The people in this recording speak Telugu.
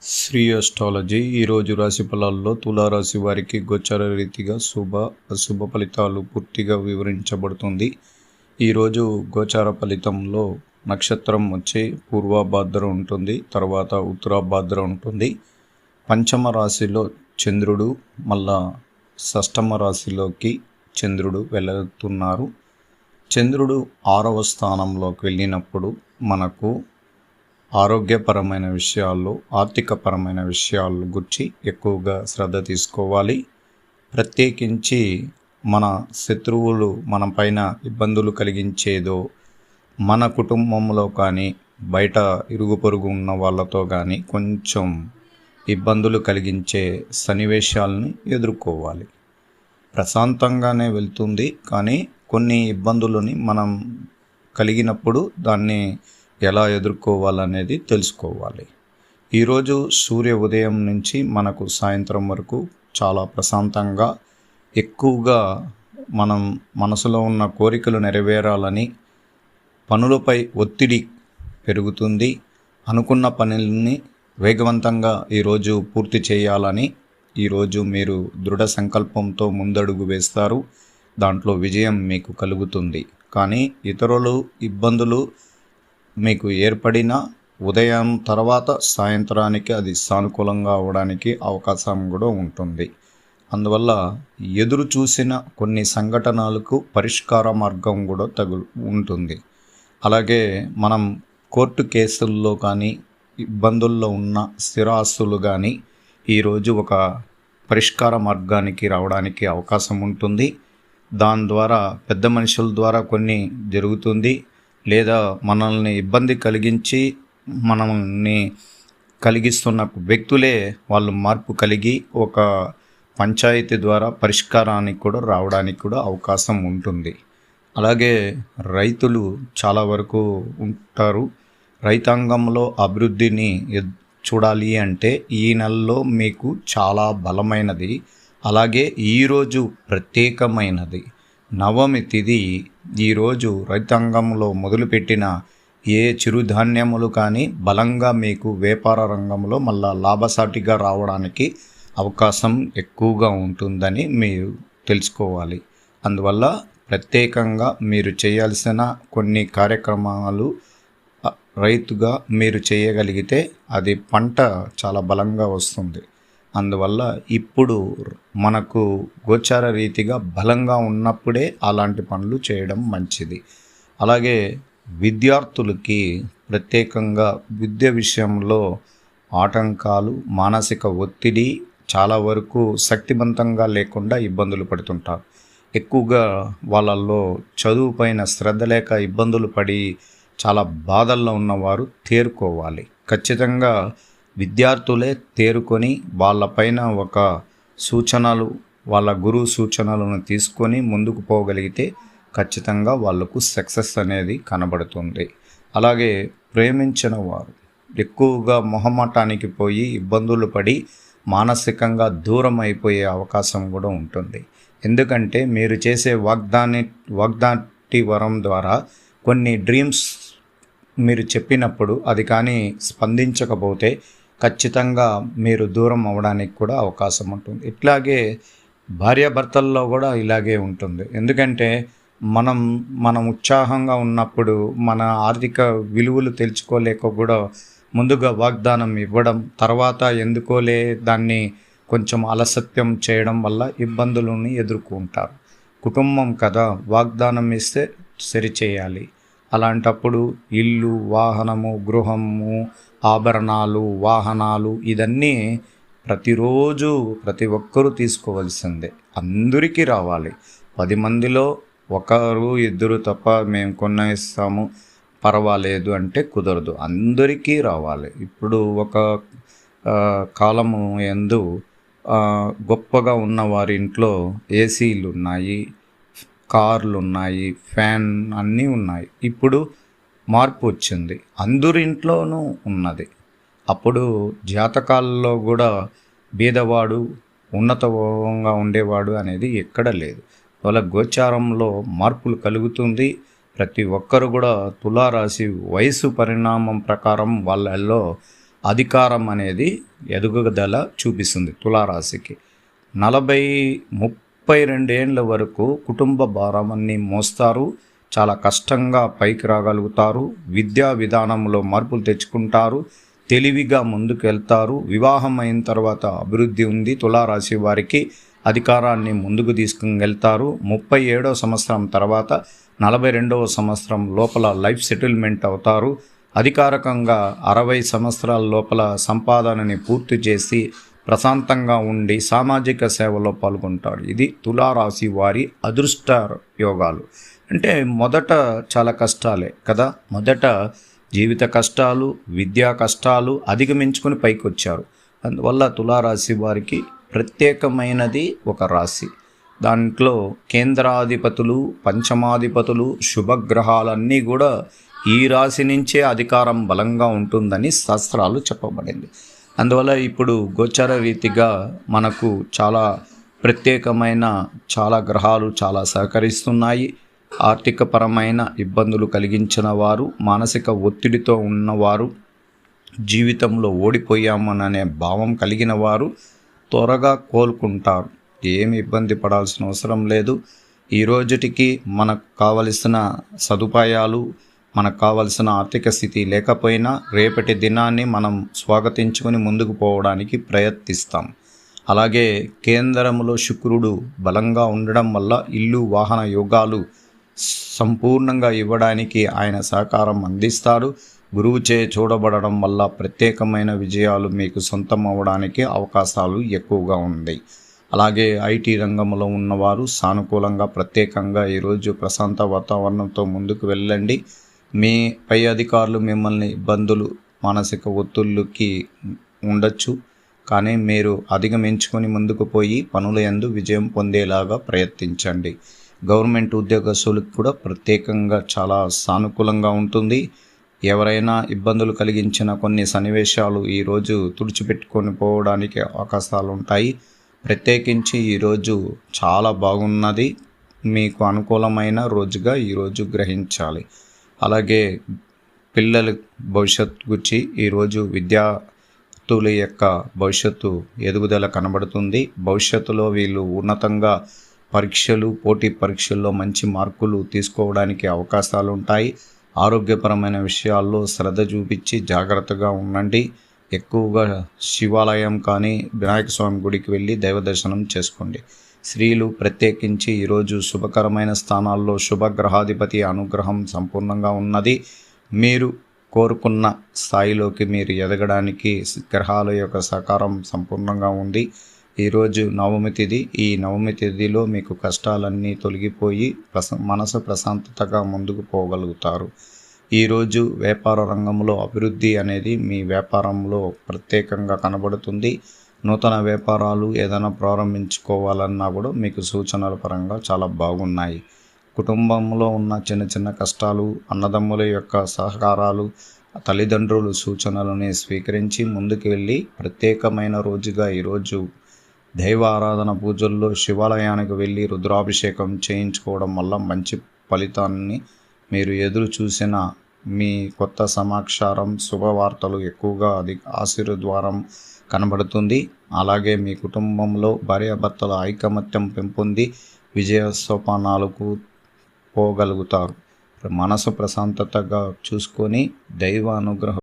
శ్రీ అస్ట్రాలజీ ఈరోజు రాశి ఫలాల్లో తులారాశి వారికి గోచర రీతిగా అశుభ ఫలితాలు పూర్తిగా వివరించబడుతుంది. ఈరోజు గోచార ఫలితంలో నక్షత్రం వచ్చి పూర్వభాద్ర ఉంటుంది, తర్వాత ఉత్తరాభాద్ర ఉంటుంది. పంచమ రాశిలో చంద్రుడు, మళ్ళా షష్టమ రాశిలోకి చంద్రుడు వెళుతున్నారు. చంద్రుడు 6వ స్థానంలోకి వెళ్ళినప్పుడు మనకు ఆరోగ్యపరమైన విషయాల్లో, ఆర్థికపరమైన విషయాల గురించి ఎక్కువగా శ్రద్ధ తీసుకోవాలి. ప్రత్యేకించి మన శత్రువులు మన పైన ఇబ్బందులు కలిగించేదో, మన కుటుంబంలో కానీ బయట ఇరుగు పొరుగు ఉన్న వాళ్ళతో కానీ కొంచెం ఇబ్బందులు కలిగించే సన్నివేశాలని ఎదుర్కోవాలి. ప్రశాంతంగానే వెళ్తుంది, కానీ కొన్ని ఇబ్బందులని మనం కలిగినప్పుడు దాన్ని ఎలా ఎదుర్కోవాలనేది తెలుసుకోవాలి. ఈరోజు సూర్య ఉదయం నుంచి మనకు సాయంత్రం వరకు చాలా ప్రశాంతంగా, ఎక్కువగా మనం మనసులో ఉన్న కోరికలు నెరవేరాలని, పనులపై ఒత్తిడి పెరుగుతుంది, అనుకున్న పనులని వేగవంతంగా ఈరోజు పూర్తి చేయాలని ఈరోజు మీరు దృఢ సంకల్పంతో ముందడుగు వేస్తారు. దాంట్లో విజయం మీకు కలుగుతుంది. కానీ ఇతరులు ఇబ్బందులు మీకు ఏర్పడిన ఉదయం తర్వాత సాయంత్రానికి అది సానుకూలంగా అవడానికి అవకాశం కూడా ఉంటుంది. అందువల్ల ఎదురు చూసిన కొన్ని సంఘటనలకు పరిష్కార మార్గం కూడా ఉంటుంది. అలాగే మనం కోర్టు కేసుల్లో కానీ ఇబ్బందుల్లో ఉన్న స్థిరాస్తులు కానీ ఈరోజు ఒక పరిష్కార మార్గానికి రావడానికి అవకాశం ఉంటుంది. దాని ద్వారా పెద్ద మనుషుల ద్వారా కొన్ని జరుగుతుంది, లేదా మనల్ని ఇబ్బంది కలిగించి మనల్ని కలిగిస్తున్న వ్యక్తులే వాళ్ళు మార్పు కలిగి ఒక పంచాయతీ ద్వారా పరిష్కారానికి కూడా రావడానికి కూడా అవకాశం ఉంటుంది. అలాగే రైతులు చాలా వరకు ఉంటారు. రైతాంగంలో అభివృద్ధిని చూడాలి అంటే ఈ నెలలో మీకు చాలా బలమైనది, అలాగే ఈరోజు ప్రత్యేకమైనది. నవమి తిథి ఈరోజు రైతాంగంలో మొదలుపెట్టిన ఏ చిరుధాన్యములు కానీ బలంగా మీకు వ్యాపార రంగంలో మళ్ళా లాభసాటిగా రావడానికి అవకాశం ఎక్కువగా ఉంటుందని మీరు తెలుసుకోవాలి. అందువల్ల ప్రత్యేకంగా మీరు చేయాల్సిన కొన్ని కార్యక్రమాలు రైతుగా మీరు చేయగలిగితే అది పంట చాలా బలంగా వస్తుంది. అందువల్ల ఇప్పుడు మనకు గోచార రీతిగా బలంగా ఉన్నప్పుడే అలాంటి పనులు చేయడం మంచిది. అలాగే విద్యార్థులకి ప్రత్యేకంగా విద్య విషయంలో ఆటంకాలు, మానసిక ఒత్తిడి చాలా వరకు శక్తివంతంగా లేకుండా ఇబ్బందులు పడుతుంటారు. ఎక్కువగా వాళ్ళల్లో చదువు పైన శ్రద్ధ లేక ఇబ్బందులు పడి చాలా బాధల్లో ఉన్నవారు తేరుకోవాలి. ఖచ్చితంగా విద్యార్థులే తేరుకొని వాళ్ళపైన ఒక సూచనలు, వాళ్ళ గురువు సూచనలను తీసుకొని ముందుకు పోగలిగితే ఖచ్చితంగా వాళ్ళకు సక్సెస్ అనేది కనబడుతుంది. అలాగే ప్రేమించిన వారు ఎక్కువగా మొహమాటానికి పోయి ఇబ్బందులు పడి మానసికంగా దూరం అయిపోయే అవకాశం కూడా ఉంటుంది. ఎందుకంటే మీరు చేసే వాగ్దాటి వరం ద్వారా కొన్ని డ్రీమ్స్ మీరు చెప్పినప్పుడు అది కానీ స్పందించకపోతే ఖచ్చితంగా మీరు దూరం అవ్వడానికి కూడా అవకాశం ఉంటుంది. ఇట్లాగే భార్యాభర్తల్లో కూడా ఇలాగే ఉంటుంది. ఎందుకంటే మనం ఉత్సాహంగా ఉన్నప్పుడు మన ఆర్థిక విలువలు తెలుసుకోలేక కూడా ముందుగా వాగ్దానం ఇవ్వడం, తర్వాత ఎందుకోలే దాన్ని కొంచెం అలసత్యం చేయడం వల్ల ఇబ్బందులను ఎదుర్కొంటారు. కుటుంబం కదా, వాగ్దానం ఇస్తే సరిచేయాలి. అలాంటప్పుడు ఇల్లు, వాహనము, గృహము, ఆభరణాలు, వాహనాలు ఇదన్నీ ప్రతిరోజు ప్రతి ఒక్కరూ తీసుకోవాల్సిందే. అందరికీ రావాలి. 10 మందిలో ఒకరు ఇద్దరు తప్ప మేము కొనేస్తాము పర్వాలేదు అంటే కుదరదు, అందరికీ రావాలి. ఇప్పుడు ఒక కాలము యందు గొప్పగా ఉన్న వారి ఇంట్లో ఏసీలు ఉన్నాయి, కార్లు ఉన్నాయి, ఫ్యాన్ అన్నీ ఉన్నాయి. ఇప్పుడు మార్పు వచ్చింది, అందరింట్లోనూ ఉన్నది. అప్పుడు జాతకాల్లో కూడా బీదవాడు ఉన్నతంగా ఉండేవాడు అనేది ఎక్కడ లేదు. వాళ్ళ గోచారంలో మార్పులు కలుగుతుంది. ప్రతి ఒక్కరు కూడా తులారాశి వయసు పరిణామం ప్రకారం వాళ్ళల్లో అధికారం అనేది ఎదుగుదల చూపిస్తుంది తులారాశికి. 32 ఏండ్ల వరకు కుటుంబ భారాన్ని మోస్తారు, చాలా కష్టంగా పైకి రాగలుగుతారు, విద్యా విధానంలో మార్పులు తెచ్చుకుంటారు, తెలివిగా ముందుకు వెళ్తారు. వివాహం అయిన తర్వాత అభివృద్ధి ఉంది. తులారాశి వారికి అధికారాన్ని ముందుకు తీసుకుని వెళ్తారు. 37వ సంవత్సరం తర్వాత 42వ సంవత్సరం లోపల లైఫ్ సెటిల్మెంట్ అవుతారు. అధికారికంగా 60 సంవత్సరాల లోపల సంపాదనని పూర్తి చేసి ప్రశాంతంగా ఉండి సామాజిక సేవలో పాల్గొంటాడు. ఇది తులారాశి వారి అదృష్ట యోగాలు. అంటే మొదట చాలా కష్టాలే కదా, మొదట జీవిత కష్టాలు, విద్యా కష్టాలు అధిగమించుకొని పైకి వచ్చారు. అందువల్ల తులారాశి వారికి ప్రత్యేకమైనది ఒక రాశి. దాంట్లో కేంద్రాధిపతులు, పంచమాధిపతులు, శుభగ్రహాలన్నీ కూడా ఈ రాశి నుంచే అధికారం బలంగా ఉంటుందని శాస్త్రాలు చెప్పబడింది. అందువల్ల ఇప్పుడు గోచార రీతిగా మనకు చాలా ప్రత్యేకమైన చాలా గ్రహాలు చాలా సహకరిస్తున్నాయి. ఆర్థికపరమైన ఇబ్బందులు కలిగించిన వారు, మానసిక ఒత్తిడితో ఉన్నవారు, జీవితంలో ఓడిపోయామననే భావం కలిగిన వారు త్వరగా కోలుకుంటారు. ఏమి ఇబ్బంది పడాల్సిన అవసరం లేదు. ఈ రోజుటికి మనకు కావలసిన సదుపాయాలు, మనకు కావలసిన ఆర్థిక స్థితి లేకపోయినా రేపటి దినాన్ని మనం స్వాగతించుకొని ముందుకు పోవడానికి ప్రయత్నిస్తాం. అలాగే కేంద్రంలో శుక్రుడు బలంగా ఉండడం వల్ల ఇల్లు వాహన యోగాలు సంపూర్ణంగా ఇవ్వడానికి ఆయన సహకారం అందిస్తారు. గురువుచే చూడబడడం వల్ల ప్రత్యేకమైన విజయాలు మీకు సొంతం అవ్వడానికి అవకాశాలు ఎక్కువగా ఉన్నాయి. అలాగే ఐటీ రంగంలో ఉన్నవారు సానుకూలంగా ప్రత్యేకంగా ఈరోజు ప్రశాంత వాతావరణంతో ముందుకు వెళ్ళండి. మీ పై అధికారులు మిమ్మల్ని ఇబ్బందులు, మానసిక ఒత్తిళ్ళకి ఉండొచ్చు, కానీ మీరు అధిగమించుకొని ముందుకు పోయి పనుల యందు విజయం పొందేలాగా ప్రయత్నించండి. గవర్నమెంట్ ఉద్యోగస్తులకు కూడా ప్రత్యేకంగా చాలా సానుకూలంగా ఉంటుంది. ఎవరైనా ఇబ్బందులు కలిగించిన కొన్ని సన్నివేశాలు ఈరోజు తుడిచిపెట్టుకొని పోవడానికి అవకాశాలు ఉంటాయి. ప్రత్యేకించి ఈరోజు చాలా బాగున్నది, మీకు అనుకూలమైన రోజుగా ఈరోజు గ్రహించాలి. అలాగే పిల్లల భవిష్యత్తు గురించి ఈరోజు విద్యార్థుల యొక్క భవిష్యత్తు ఎదుగుదల కనబడుతుంది. భవిష్యత్తులో వీళ్ళు ఉన్నతంగా పరీక్షలు, పోటీ పరీక్షల్లో మంచి మార్కులు తీసుకోవడానికి అవకాశాలు ఉంటాయి. ఆరోగ్యపరమైన విషయాల్లో శ్రద్ధ చూపించి జాగ్రత్తగా ఉండండి. ఎక్కువగా శివాలయం కానీ వినాయక స్వామి గుడికి వెళ్ళి దైవ దర్శనం చేసుకోండి. స్త్రీలు ప్రత్యేకించి ఈరోజు శుభకరమైన స్థానాల్లో శుభగ్రహాధిపతి అనుగ్రహం సంపూర్ణంగా ఉన్నది. మీరు కోరుకున్న స్థాయిలోకి మీరు ఎదగడానికి గ్రహాల యొక్క సహకారం సంపూర్ణంగా ఉంది. ఈరోజు నవమి తిథి. ఈ నవమి తిథిలో మీకు కష్టాలన్నీ తొలగిపోయి మనసు ప్రశాంతతగా ముందుకు పోగలుగుతారు. ఈరోజు వ్యాపార రంగంలో అభివృద్ధి అనేది మీ వ్యాపారంలో ప్రత్యేకంగా కనబడుతుంది. నూతన వ్యాపారాలు ఏదైనా ప్రారంభించుకోవాలన్నా కూడా మీకు సూచనల పరంగా చాలా బాగున్నాయి. కుటుంబంలో ఉన్న చిన్న చిన్న కష్టాలు, అన్నదమ్ముల యొక్క సహకారాలు, తల్లిదండ్రులు సూచనలని స్వీకరించి ముందుకు వెళ్ళి ప్రత్యేకమైన రోజుగా ఈరోజు దైవ ఆరాధన పూజల్లో శివాలయానికి వెళ్ళి రుద్రాభిషేకం చేయించుకోవడం వల్ల మంచి ఫలితాన్ని మీరు ఎదురు చూసిన మీ కొత్త సమాచారం, శుభవార్తలు ఎక్కువగా ఆశీర్వాదం కనబడుతుంది. అలాగే మీ కుటుంబంలో భార్యాభర్తల ఐకమత్యం పెంపొంది విజయ సోపానాలకు పోగలుగుతారు. మనసు ప్రశాంతతగా చూసుకొని దైవ అనుగ్రహం